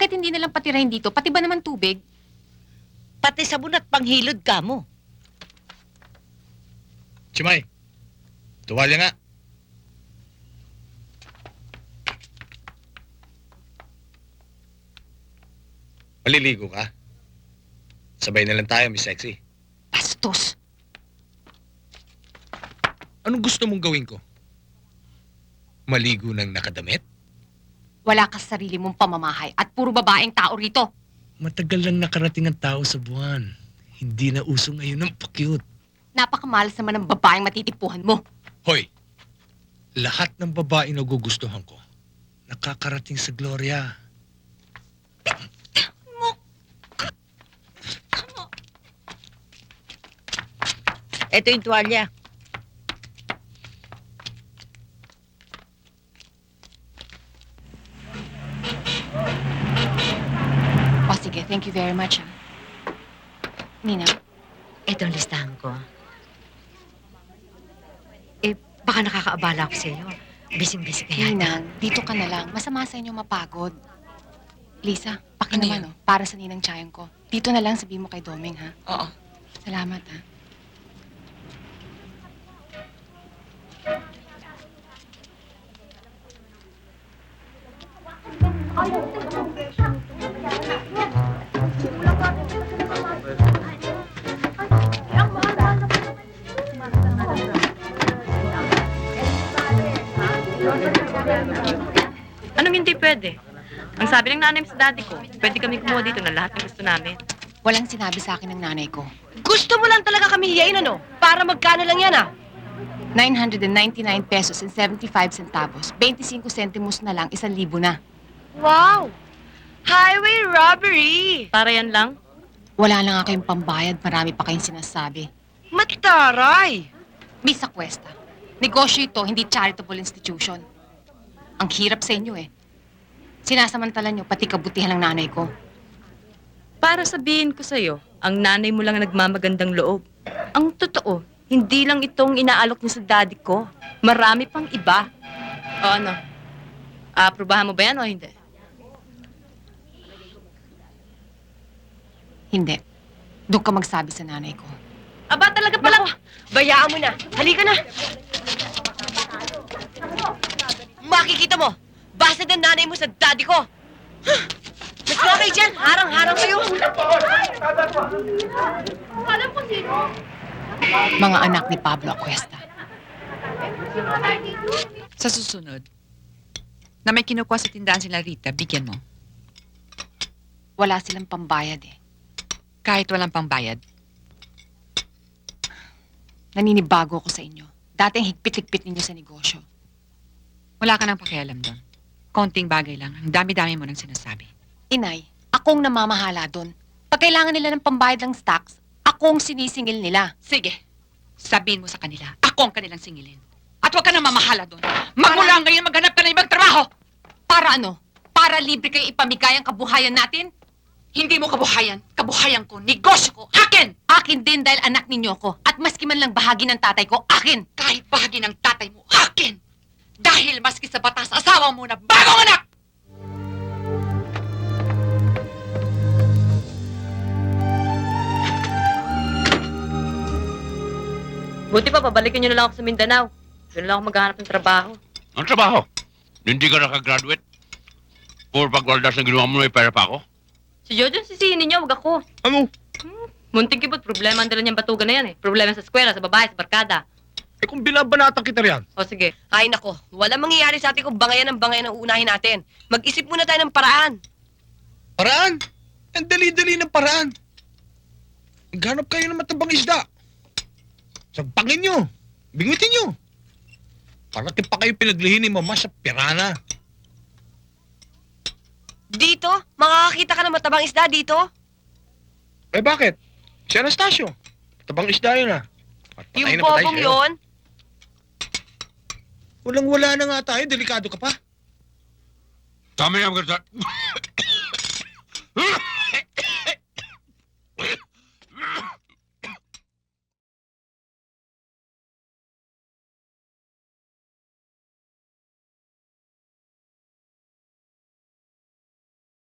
Bakit hindi nalang patirahin dito? Pati ba naman tubig? Pati sabon at panghilod ka mo. Chimay, tuwalya nga. Maliligo ka? Sabay na lang tayo, Miss Sexy. Bastos. Anong gusto mong gawin ko? Maligo ng nakadamit? Wala ka sa sarili mong pamamahay at puro babaeng tao rito. Matagal lang nakarating ang tao sa buwan. Hindi na uso ngayon ang pakyut. Napakamalas naman ng babaeng matitipuhan mo. Hoy, lahat ng babae na gugustuhan ko, nakakarating sa Gloria. Ito yung tuwalya. O sige, thank you very much, ha. Nina, Ito ang listahan ko. Baka nakakaabala ako sa iyo. Bising-busy ka yata. Ninang, dito ka na lang. Masama sa inyo mapagod. Lisa, paki Ano naman, para sa ninang tiyayang ko. Dito na lang, sabihin mo kay Doming, ha? Oo. Salamat, ha. Anong hindi pwede? Ang sabi ng nanay mo sa daddy ko, pwede kami kumuha dito na lahat ng gusto namin. Walang sinabi sa akin ng nanay ko. Gusto mo lang talaga kami hiyain, ano? Para magkano lang yan, ah? 999 pesos and 75 centavos. 25 centimos na lang, 1,000 na. Wow! Highway robbery! Para yan lang? Wala na nga kayong pambayad, marami pa kayong sinasabi. Mataray! Miss Aquesta, negosyo ito, hindi charitable institution. Ang hirap sa inyo eh. Sinasamantala nyo, pati kabutihan ng nanay ko. Para sabihin ko sa'yo, ang nanay mo lang ang nagmamagandang loob. Ang totoo, hindi lang itong inaalok niya sa daddy ko. Marami pang iba. O ano? Aprobahan mo ba yan o hindi? Hindi. Doon ka magsabi sa nanay ko. Aba, talaga pala. Bayaan mo na. Halika na. Makikita mo. Basta ng nanay mo sa daddy ko. Mas na kayo dyan. Harang-harang kayo. Mga anak ni Pablo Aquesta. Sa susunod, na may kinukuha sa tindahan sila Rita, bigyan mo. Wala silang pambayad eh. Kahit walang pangbayad. Naninibago ako sa inyo. Dati ang higpit-higpit ninyo sa negosyo. Wala ka nang pakialam doon. Konting bagay lang. Ang dami-dami mo nang sinasabi. Inay, akong namamahala doon. Pag kailangan nila ng pambayad ng stocks, akong sinisingil nila. Sige, sabihin mo sa kanila, ako ang kanilang singilin. At huwag ka nang mamahala doon. Magmula ngayon, maghanap ka na ibang trabaho! Para ano? Para libre kayo ipamigay ang kabuhayan natin? Hindi mo kabuhayan. Kabuhayan ko, negosyo ko, akin! Akin din dahil anak ninyo ko. At maski man lang bahagi ng tatay ko, akin! Kahit bahagi ng tatay mo, akin! Dahil maski sa batas, asawa mo na bagong anak! Buti pa, pabalikin nyo na lang ako sa Mindanao. Doon lang ako maghahanap ng trabaho. Ang trabaho? Hindi ka nakagraduate? Puro pagwaldas na ginawa mo, may pera pa ako? Si Jojo, sisihin ninyo, wag ako. Ano? Munting kibot, problema ang dala niyang batugan na yan eh. Problema sa eskwela, sa babae, sa barkada. Eh kung binabanatan kita riyan, O sige, Ay nako, walang mangyayari sa atin kung bangayan ang uunahin natin. Mag-isip muna tayo ng paraan. paraan. Ang dali-dali ng paraan. Maghanap kayo ng matabang isda. Sagpangin nyo. Bingitin nyo. Parati pa kayo pinaglihin ni Mama sa pirana. Dito? Makakakita ka ng matabang isda dito? Eh bakit? Si Anastasio. Matabang isda yun ah. At patay Yung na patay bobong sa'yo. yon? Walang-wala na nga tayo. Delikado ka pa. Tama yan, maganda.